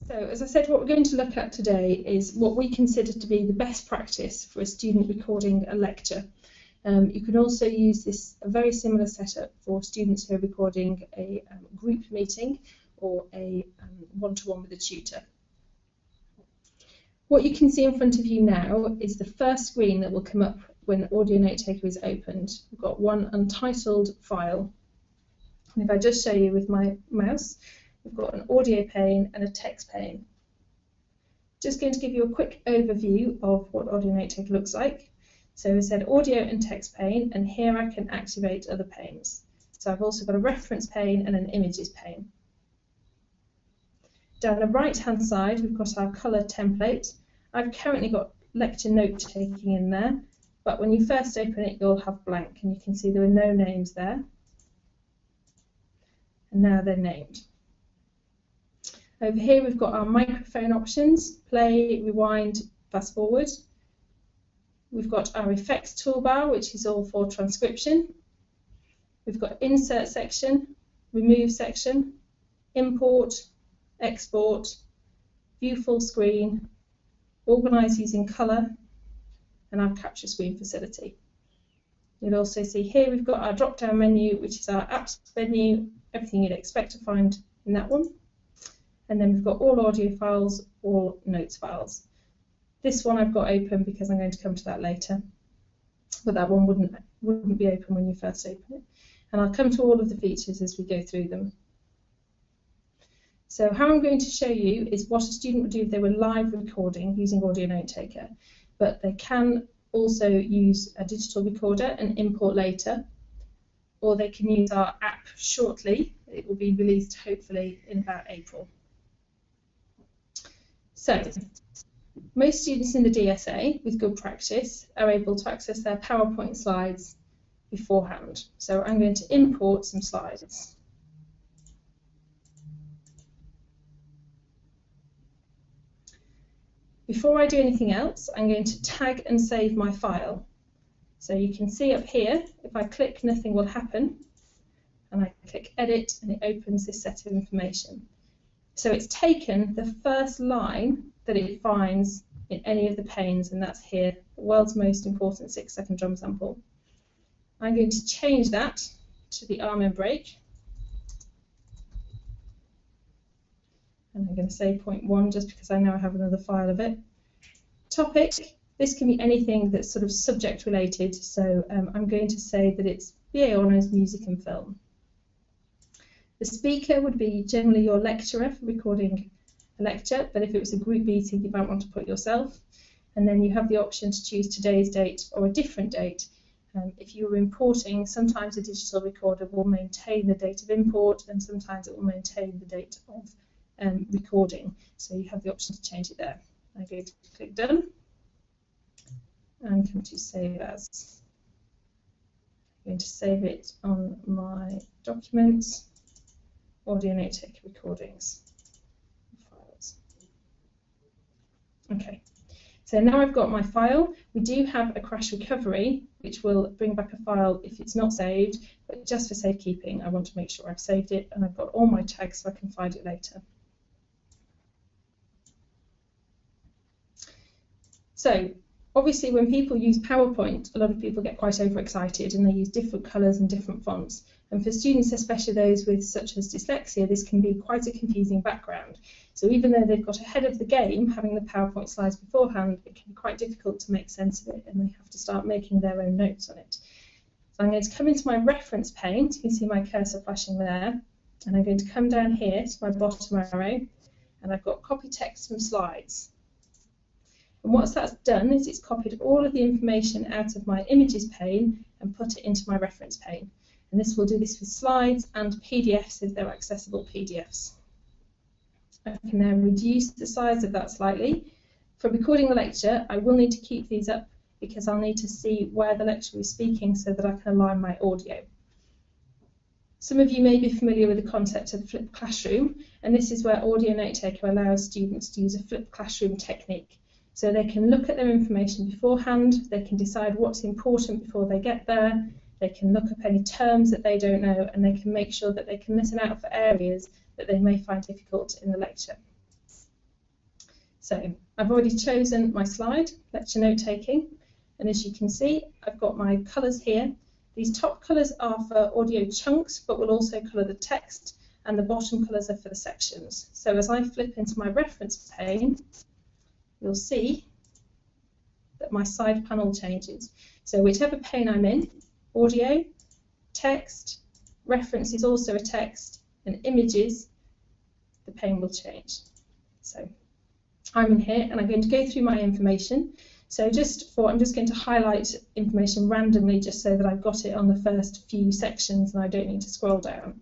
So, as I said, what we're going to look at today is what we consider to be the best practice for a student recording a lecture. You can also use a very similar setup for students who are recording a group meeting or a one-to-one with a tutor. What you can see in front of you now is the first screen that will come up when the Audio Notetaker is opened. We've got one untitled file. And if I just show you with my mouse, we've got an audio pane and a text pane. Just going to give you a quick overview of what Audio Notetaker looks like. So we said audio and text pane, and here I can activate other panes. So I've also got a reference pane and an images pane. Down the right-hand side, we've got our colour template. I've currently got lecture note-taking in there, but when you first open it, you'll have blank, and you can see there are no names there. And now they're named. Over here, we've got our microphone options: play, rewind, fast forward. We've got our effects toolbar, which is all for transcription. We've got insert section, remove section, import, export, view full screen, organise using colour, and our capture screen facility. You'll also see here we've got our drop-down menu, which is our apps menu, everything you'd expect to find in that one. And then we've got all audio files, all notes files. This one I've got open because I'm going to come to that later, but that one wouldn't be open when you first open it. And I'll come to all of the features as we go through them. So how I'm going to show you is what a student would do if they were live recording using Audio Notetaker, but they can also use a digital recorder and import later, or they can use our app shortly. It will be released hopefully in about April. So, most students in the DSA with good practice are able to access their PowerPoint slides beforehand. So I'm going to import some slides. Before I do anything else, I'm going to tag and save my file. So you can see up here, if I click, nothing will happen. And I click edit, and it opens this set of information. So it's taken the first line that it finds in any of the panes, and that's here, the world's most important 6-second drum sample. I'm going to change that to the arm and break. And I'm going to say 0.1 just because I now have another file of it. Topic, this can be anything that's sort of subject related, so I'm going to say that it's BA Honours Music and Film. The speaker would be generally your lecturer for recording a lecture, but if it was a group meeting, you might want to put yourself. And then you have the option to choose today's date or a different date. If you were importing, sometimes a digital recorder will maintain the date of import, and sometimes it will maintain the date of recording. So you have the option to change it there. I'm going to click done and come to save as. I'm going to save it on my documents, Audio Notetaker recordings. Okay, so now I've got my file. We do have a crash recovery, which will bring back a file if it's not saved, but just for safekeeping, I want to make sure I've saved it and I've got all my tags so I can find it later. So, obviously when people use PowerPoint, a lot of people get quite overexcited and they use different colours and different fonts. And for students, especially those with such as dyslexia, this can be quite a confusing background. So even though they've got ahead of the game, having the PowerPoint slides beforehand, it can be quite difficult to make sense of it, and they have to start making their own notes on it. So I'm going to come into my reference pane. You can see my cursor flashing there. And I'm going to come down here to my bottom arrow, and I've got copy text from slides. And what that's done is it's copied all of the information out of my images pane and put it into my reference pane. And this will do this with slides and PDFs if they're accessible PDFs. I can now reduce the size of that slightly. For recording the lecture, I will need to keep these up because I'll need to see where the lecturer is speaking so that I can align my audio. Some of you may be familiar with the concept of flipped classroom, and this is where Audio Notetaker allows students to use a flipped classroom technique. So they can look at their information beforehand, they can decide what's important before they get there, they can look up any terms that they don't know, and they can make sure that they can listen out for areas that they may find difficult in the lecture. So I've already chosen my slide, lecture note taking, and as you can see, I've got my colours here. These top colours are for audio chunks, but will also colour the text, and the bottom colours are for the sections. So as I flip into my reference pane, you'll see that my side panel changes. So whichever pane I'm in, audio, text, reference is also a text, and images, the pane will change. So I'm in here and I'm going to go through my information. So I'm just going to highlight information randomly just so that I've got it on the first few sections and I don't need to scroll down.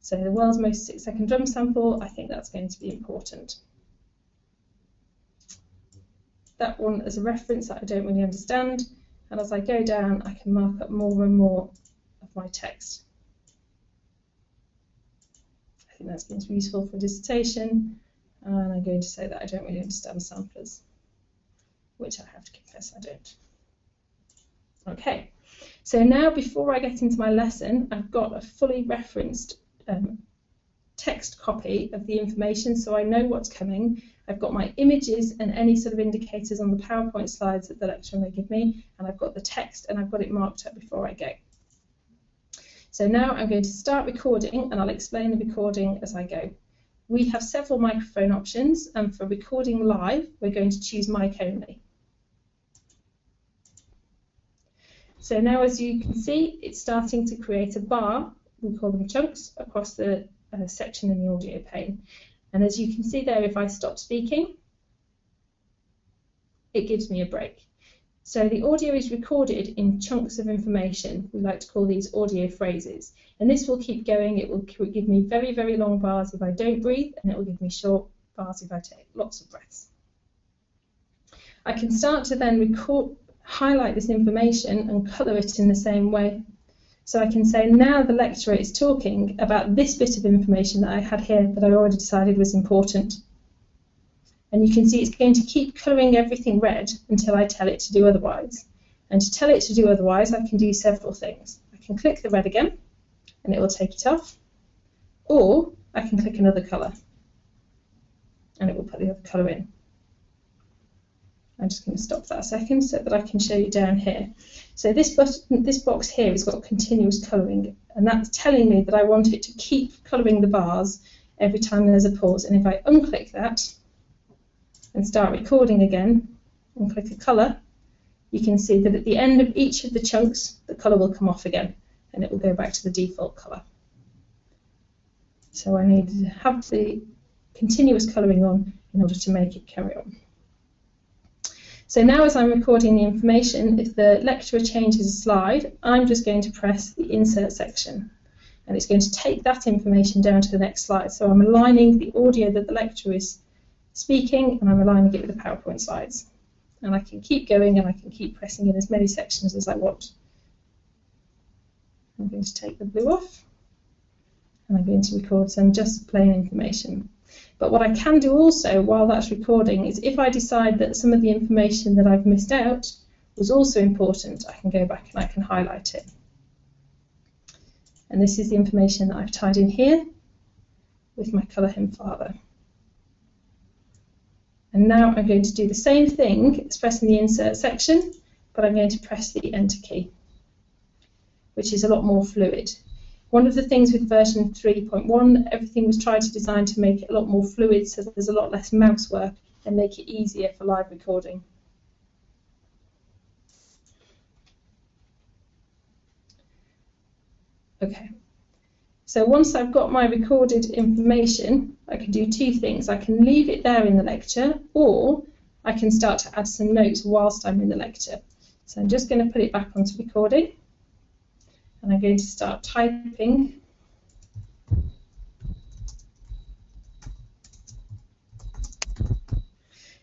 So the world's most 6-second drum sample, I think that's going to be important. That one as a reference that I don't really understand, and as I go down I can mark up more and more of my text. I think that's going to be useful for a dissertation, and I'm going to say that I don't really understand samplers, which I have to confess I don't. Okay, so now before I get into my lesson, I've got a fully referenced text copy of the information, so I know what's coming. I've got my images and any sort of indicators on the PowerPoint slides that the lecturer may give me, and I've got the text and I've got it marked up before I go. So now I'm going to start recording and I'll explain the recording as I go. We have several microphone options, and for recording live we're going to choose mic only. So now as you can see, it's starting to create a bar, we call them chunks, across the section in the audio pane. And as you can see there, if I stop speaking, it gives me a break. So the audio is recorded in chunks of information. We like to call these audio phrases. And this will keep going. It will give me very, very long bars if I don't breathe, and it will give me short bars if I take lots of breaths. I can start to then highlight this information and colour it in the same way. So I can say now the lecturer is talking about this bit of information that I had here that I already decided was important. And you can see it's going to keep colouring everything red until I tell it to do otherwise. And to tell it to do otherwise, I can do several things. I can click the red again, and it will take it off. Or I can click another colour, and it will put the other colour in. I'm just going to stop that a second so that I can show you down here. So this box here has got continuous colouring, and that's telling me that I want it to keep colouring the bars every time there's a pause. And if I unclick that and start recording again and click a colour, you can see that at the end of each of the chunks the colour will come off again and it will go back to the default colour. So I need to have the continuous colouring on in order to make it carry on. So now as I'm recording the information, if the lecturer changes a slide, I'm just going to press the insert section, and it's going to take that information down to the next slide. So I'm aligning the audio that the lecturer is speaking, and I'm aligning it with the PowerPoint slides. And I can keep going, and I can keep pressing in as many sections as I want. I'm going to take the blue off, and I'm going to record some just plain information. But what I can do also while that's recording is if I decide that some of the information that I've missed out was also important, I can go back and I can highlight it. And this is the information that I've tied in here with my Colour Him Father. And now I'm going to do the same thing, it's pressing the insert section, but I'm going to press the enter key, which is a lot more fluid. One of the things with version 3.1, everything was tried to design to make it a lot more fluid so that there's a lot less mouse work and make it easier for live recording. Okay, so once I've got my recorded information, I can do two things. I can leave it there in the lecture, or I can start to add some notes whilst I'm in the lecture. So I'm just going to put it back onto recording. And I'm going to start typing.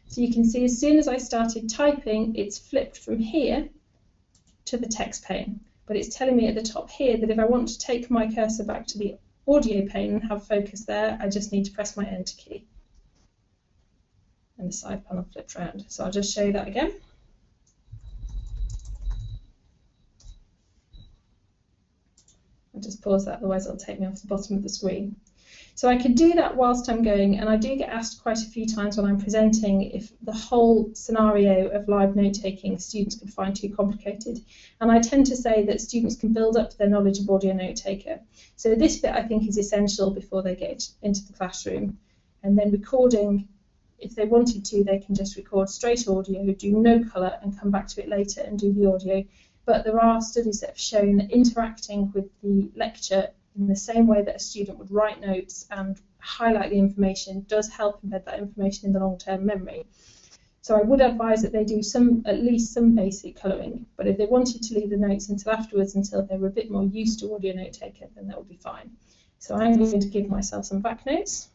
So you can see as soon as I started typing, it's flipped from here to the text pane. But it's telling me at the top here that if I want to take my cursor back to the audio pane and have focus there, I just need to press my enter key. And the side panel flipped around. So I'll just show you that again. I'll just pause that, otherwise it'll take me off the bottom of the screen. So I could do that whilst I'm going, and I do get asked quite a few times when I'm presenting if the whole scenario of live note-taking students could find too complicated. And I tend to say that students can build up their knowledge of audio note-taker. So this bit I think is essential before they get into the classroom. And then recording, if they wanted to, they can just record straight audio, do no colour, and come back to it later and do the audio. But there are studies that have shown that interacting with the lecture in the same way that a student would write notes and highlight the information does help embed that information in the long-term memory. So I would advise that they do at least some basic colouring, but if they wanted to leave the notes until afterwards, until they were a bit more used to audio note-taker, then that would be fine. So I'm going to give myself some back notes.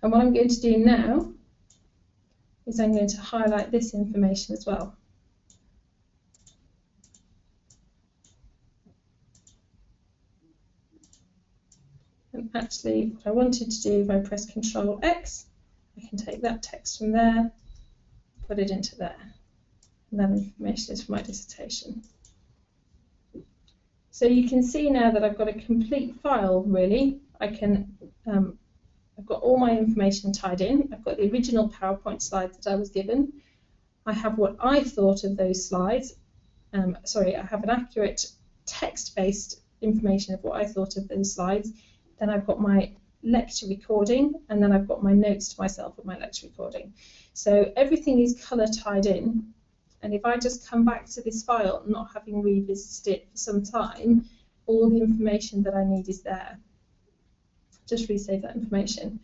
And what I'm going to do now is I'm going to highlight this information as well. And actually, what I wanted to do, if I press Control X, I can take that text from there, put it into there. And that information is for my dissertation. So you can see now that I've got a complete file, really. I've got all my information tied in. I've got the original PowerPoint slides that I was given. I have what I thought of those slides. I have an accurate text-based information of what I thought of those slides. Then I've got my lecture recording, and then I've got my notes to myself of my lecture recording. So everything is colour tied in. And if I just come back to this file, not having revisited it for some time, all the information that I need is there. Just resave that information.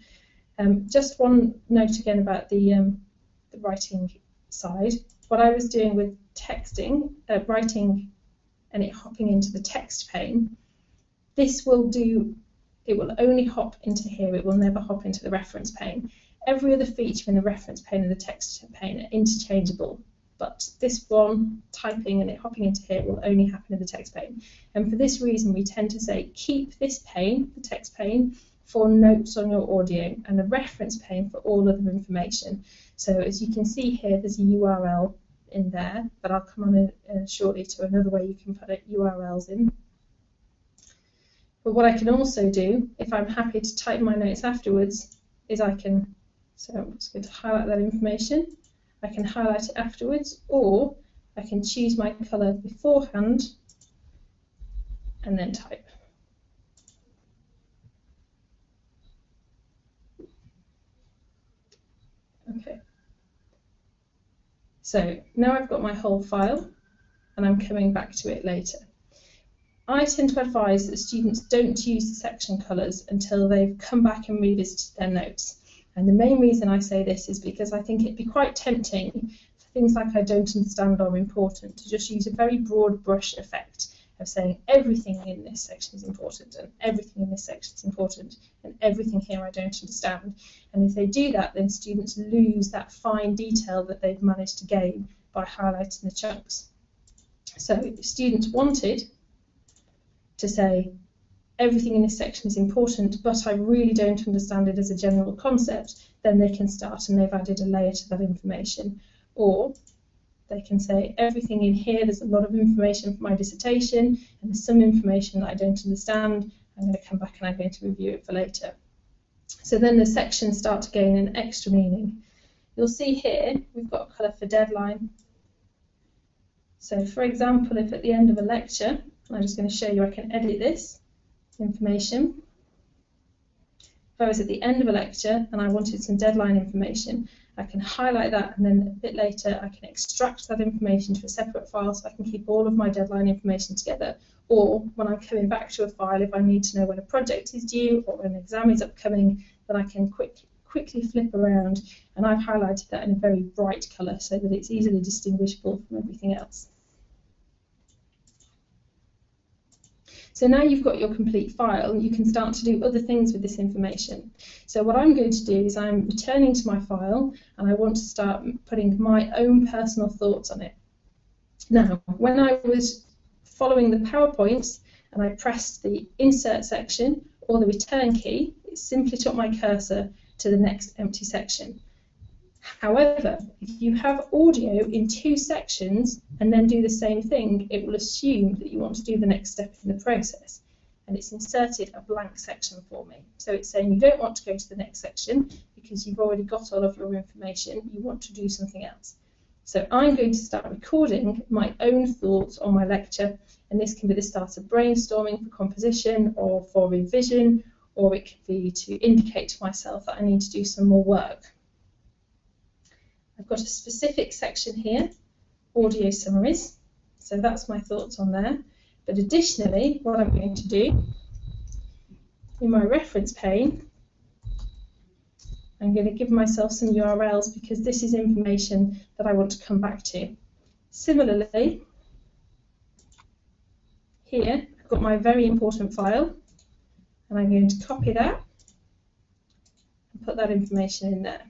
Just one note again about the writing side. What I was doing with texting, writing, and it hopping into the text pane, this will do. It will only hop into here. It will never hop into the reference pane. Every other feature in the reference pane and the text pane are interchangeable, but this one, typing and it hopping into here, will only happen in the text pane. And for this reason, we tend to say keep this pane, the text pane, for notes on your audio, and the reference pane for all other information. So as you can see here, there's a URL in there, but I'll come on shortly to another way you can put URLs in. But what I can also do, if I'm happy to type my notes afterwards, is I can, so I'm just going to highlight that information. I can highlight it afterwards, or I can choose my colour beforehand and then type. Okay. So now I've got my whole file, and I'm coming back to it later. I tend to advise that students don't use the section colours until they've come back and revisited their notes. And the main reason I say this is because I think it'd be quite tempting for things like I don't understand or important to just use a very broad brush effect of saying everything in this section is important, and everything in this section is important, and everything here I don't understand. And if they do that, then students lose that fine detail that they've managed to gain by highlighting the chunks. So if students wanted to say everything in this section is important, but I really don't understand it as a general concept, then they can start and they've added a layer to that information. Or they can say everything in here, there's a lot of information for my dissertation, and there's some information that I don't understand. I'm going to come back and I'm going to review it for later. So then the sections start to gain an extra meaning. You'll see here we've got a colour for deadline. So for example, if at the end of a lecture, I'm just going to show you I can edit this information. If I was at the end of a lecture and I wanted some deadline information, I can highlight that, and then a bit later I can extract that information to a separate file so I can keep all of my deadline information together. Or when I'm coming back to a file, if I need to know when a project is due or when an exam is upcoming, then I can quickly flip around, and I've highlighted that in a very bright colour so that it's easily distinguishable from everything else. So now you've got your complete file, you can start to do other things with this information. So what I'm going to do is I'm returning to my file, and I want to start putting my own personal thoughts on it. Now, when I was following the PowerPoint and I pressed the Insert section, or the return key, it simply took my cursor to the next empty section. However, if you have audio in 2 sections and then do the same thing, it will assume that you want to do the next step in the process, and it's inserted a blank section for me. So it's saying you don't want to go to the next section because you've already got all of your information, you want to do something else. So I'm going to start recording my own thoughts on my lecture, and this can be the start of brainstorming for composition or for revision, or it could be to indicate to myself that I need to do some more work. I've got a specific section here, audio summaries, so that's my thoughts on there. But additionally, what I'm going to do, in my reference pane, I'm going to give myself some URLs because this is information that I want to come back to. Similarly, here I've got my very important file, and I'm going to copy that and put that information in there.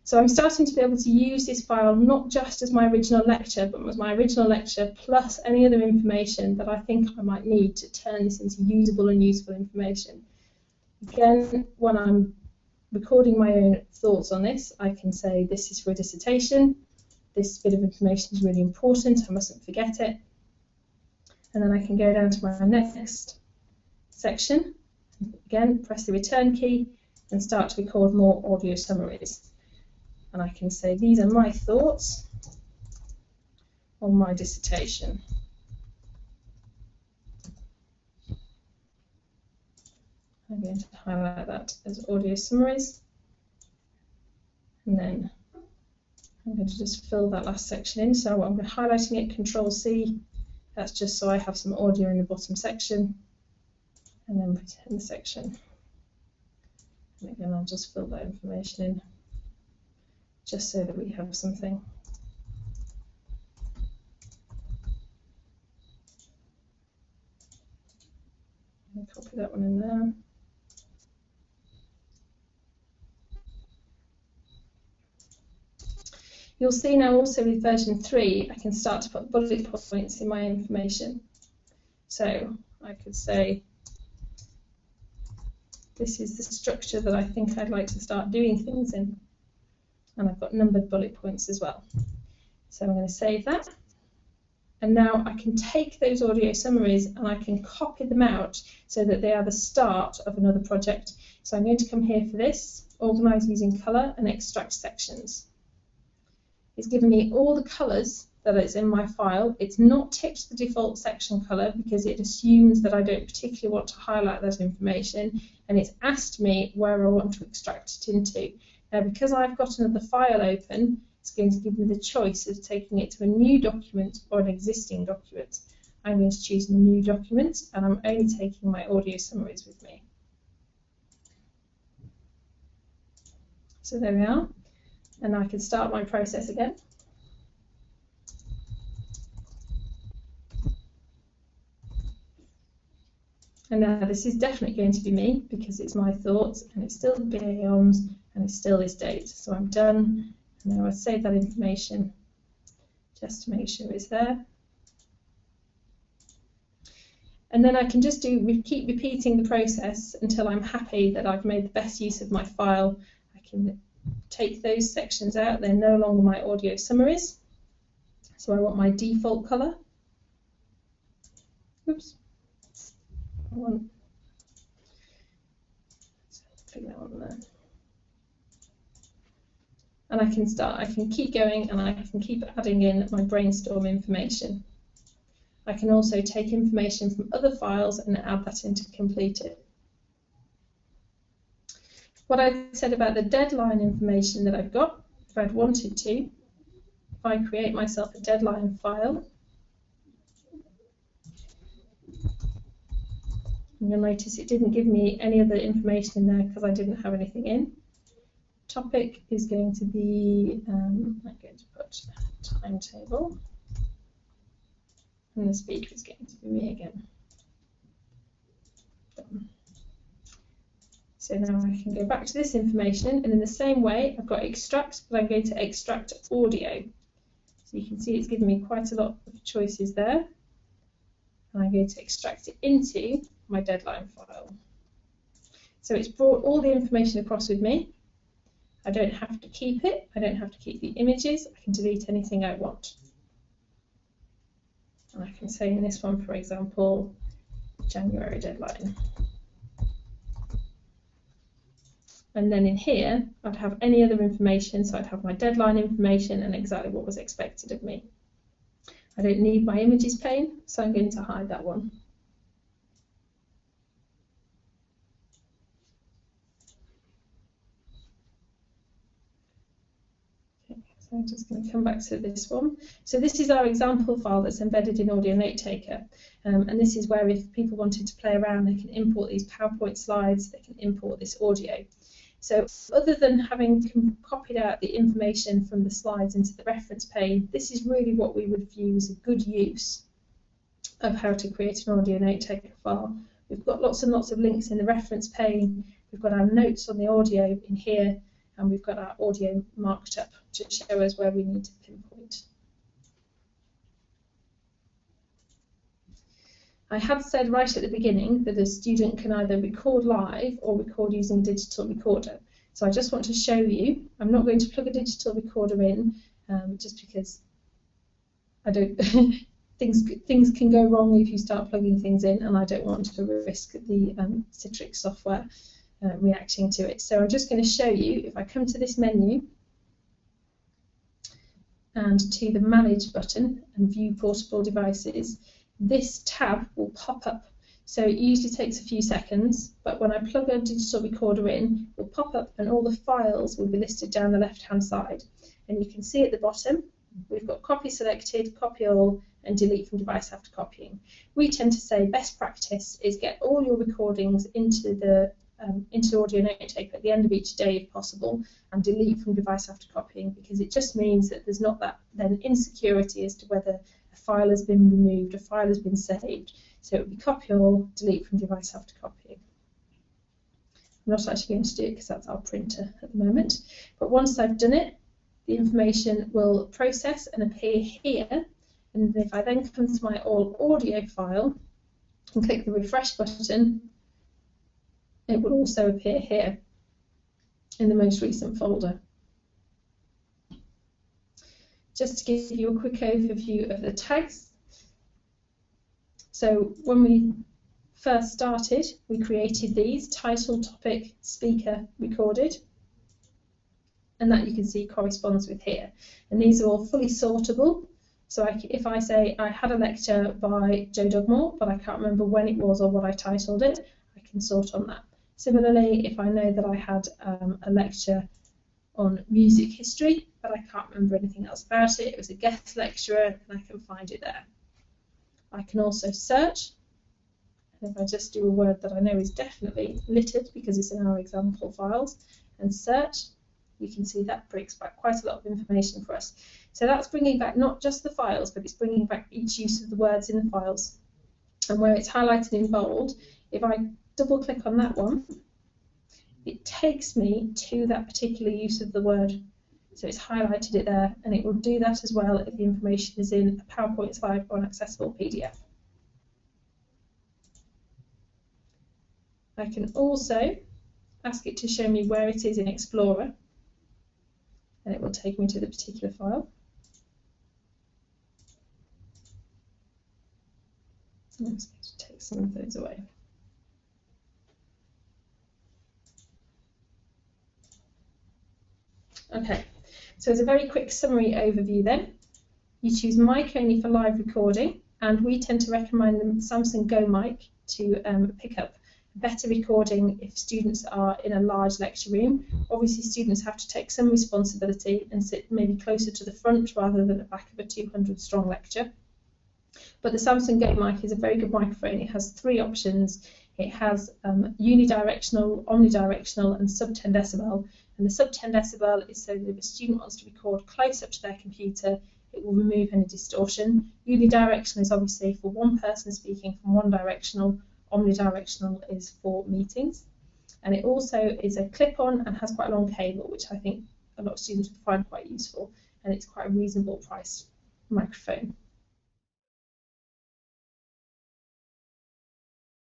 So I'm starting to be able to use this file not just as my original lecture, but as my original lecture plus any other information that I think I might need to turn this into usable and useful information. Again, when I'm recording my own thoughts on this, I can say this is for a dissertation, this bit of information is really important, I mustn't forget it. And then I can go down to my next section, again press the return key and start to record more audio summaries. And I can say these are my thoughts on my dissertation. I'm going to highlight that as audio summaries, and then I'm going to just fill that last section in. So I'm highlighting it, Control-C, that's just so I have some audio in the bottom section, and then put it in the section. And again, I'll just fill that information in, just so that we have something. And copy that one in there. You'll see now also with version 3, I can start to put bullet points in my information. So I could say, this is the structure that I think I'd like to start doing things in. And I've got numbered bullet points as well. So I'm going to save that. And now I can take those audio summaries and I can copy them out so that they are the start of another project. So I'm going to come here for this, organize using color and extract sections. It's given me all the colors that is in my file. It's not ticked the default section color because it assumes that I don't particularly want to highlight that information, and it's asked me where I want to extract it into. Now, because I've got another file open, it's going to give me the choice of taking it to a new document or an existing document. I'm going to choose a new document, and I'm only taking my audio summaries with me. So there we are, and I can start my process again. And now this is definitely going to be me because it's my thoughts, and it's still the BAons, and it's still this date. So I'm done. And now I save that information just to make sure it's there. And then I can just keep repeating the process until I'm happy that I've made the best use of my file. I can take those sections out. They're no longer my audio summaries. So I want my default color. Oops. Click that one there. And I can keep going, and I can keep adding in my brainstorm information. I can also take information from other files and add that into Completed. What I said about the deadline information that I've got, if I'd wanted to, if I create myself a deadline file, and you'll notice it didn't give me any other information in there because I didn't have anything in. Topic is going to be, I'm going to put timetable, and the speaker is going to be me again. Done. So now I can go back to this information, and in the same way I've got extract, but I'm going to extract audio. So you can see it's given me quite a lot of choices there, and I'm going to extract it into my deadline file. So it's brought all the information across with me. I don't have to keep it. I don't have to keep the images. I can delete anything I want. And I can say in this one, for example, January deadline. And then in here, I'd have any other information. So I'd have my deadline information and exactly what was expected of me. I don't need my images pane, so I'm going to hide that one. Okay, so I'm just going to come back to this one. So this is our example file that's embedded in Audio Notetaker. And this is where if people wanted to play around, they can import these PowerPoint slides, they can import this audio. So other than having copied out the information from the slides into the reference pane, this is really what we would view as a good use of how to create an Audio Notetaker file. We've got lots and lots of links in the reference pane, we've got our notes on the audio in here, and we've got our audio marked up to show us where we need to pinpoint. I had said right at the beginning that a student can either record live or record using a digital recorder. So I just want to show you, I'm not going to plug a digital recorder in just because I don't, things can go wrong if you start plugging things in, and I don't want to risk the Citrix software reacting to it. So I'm just going to show you, if I come to this menu and to the Manage button and View Portable Devices, this tab will pop up. So it usually takes a few seconds, but when I plug a digital recorder in, it will pop up and all the files will be listed down the left-hand side. And you can see at the bottom, we've got copy selected, copy all, and delete from device after copying. We tend to say best practice is get all your recordings into the Audio Notetaker at the end of each day if possible, and delete from device after copying, because it just means that there's not that then insecurity as to whether a file has been removed, a file has been saved. So it would be copy all, delete from device after copying. I'm not actually going to do it because that's our printer at the moment, but once I've done it, the information will process and appear here, and if I then come to my all audio file and click the refresh button, it will also appear here in the most recent folder. Just to give you a quick overview of the tags. So when we first started, we created these: title, topic, speaker, recorded, and that you can see corresponds with here. And these are all fully sortable. So if I say I had a lecture by Jo Dugmore, but I can't remember when it was or what I titled it, I can sort on that. Similarly, if I know that I had a lecture on music history, but I can't remember anything else about it, it was a guest lecturer, and I can find it there. I can also search, and if I just do a word that I know is definitely littered because it's in our example files, and search, you can see that brings back quite a lot of information for us. So that's bringing back not just the files, but it's bringing back each use of the words in the files. And where it's highlighted in bold, if I double click on that one, it takes me to that particular use of the word. So it's highlighted it there, and it will do that as well if the information is in a PowerPoint slide or an accessible PDF. I can also ask it to show me where it is in Explorer, and it will take me to the particular file. I'm just going to take some of those away. Okay, so as a very quick summary overview then, you choose mic only for live recording, and we tend to recommend the Samsung Go mic to pick up better recording if students are in a large lecture room. Obviously students have to take some responsibility and sit maybe closer to the front rather than at the back of a 200 strong lecture. But the Samsung Go mic is a very good microphone. It has 3 options. It has Uni-Directional, Omnidirectional and sub 10 decibel. And the sub 10 decibel is so that if a student wants to record close up to their computer, it will remove any distortion. Uni-Directional is obviously for one person speaking from one directional. Omnidirectional is for meetings. And it also is a clip-on and has quite a long cable, which I think a lot of students will find quite useful. And it's quite a reasonable priced microphone.